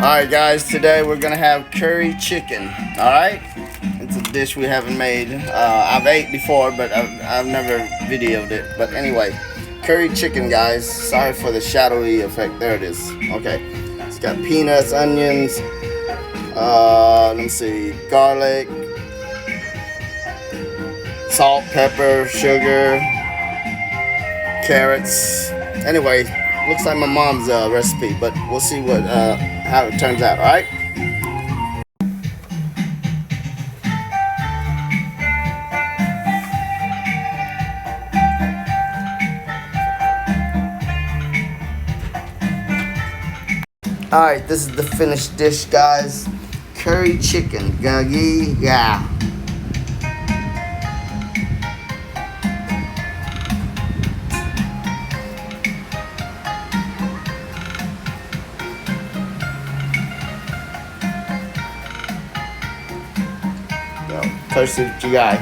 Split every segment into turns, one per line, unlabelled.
Alright guys, today we're gonna have curry chicken. Alright? It's a dish we haven't made. I've ate before, but I've never videoed it. But anyway, curry chicken guys. Sorry for the shadowy effect. There it is. Okay. It's got peanuts, onions, let me see, garlic, salt, pepper, sugar, carrots. Anyway, looks like my mom's recipe, but we'll see what how it turns out. All right. All right, this is the finished dish, guys. Curry chicken, gagi ga. Taste it, you got.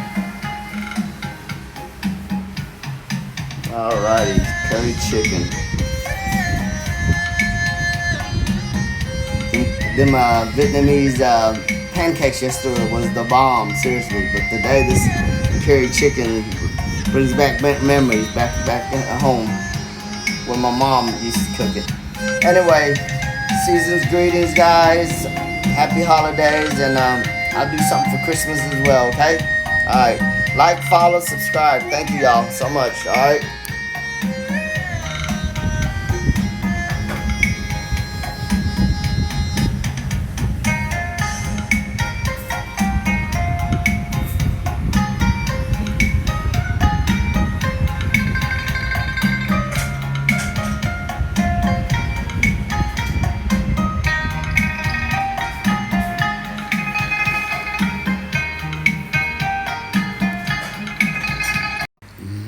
Alrighty, curry chicken. Them Vietnamese pancakes yesterday was the bomb, seriously. But today this curry chicken brings back memories, back at home when my mom used to cook it. Anyway, season's greetings, guys. Happy holidays, and I'll do something for Christmas as well, okay? Alright. Like, follow, subscribe. Thank you, y'all, so much, alright?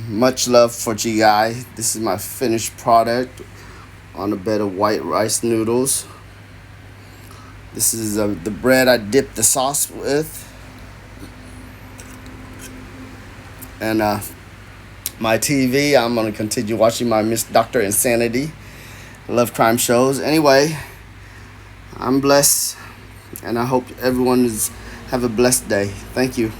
Much love for GI. This is my finished product on a bed of white rice noodles. This is the bread I dipped the sauce with. And my TV, I'm going to continue watching my Miss Dr. Insanity. I love crime shows. Anyway, I'm blessed, and I hope everyone have a blessed day. Thank you.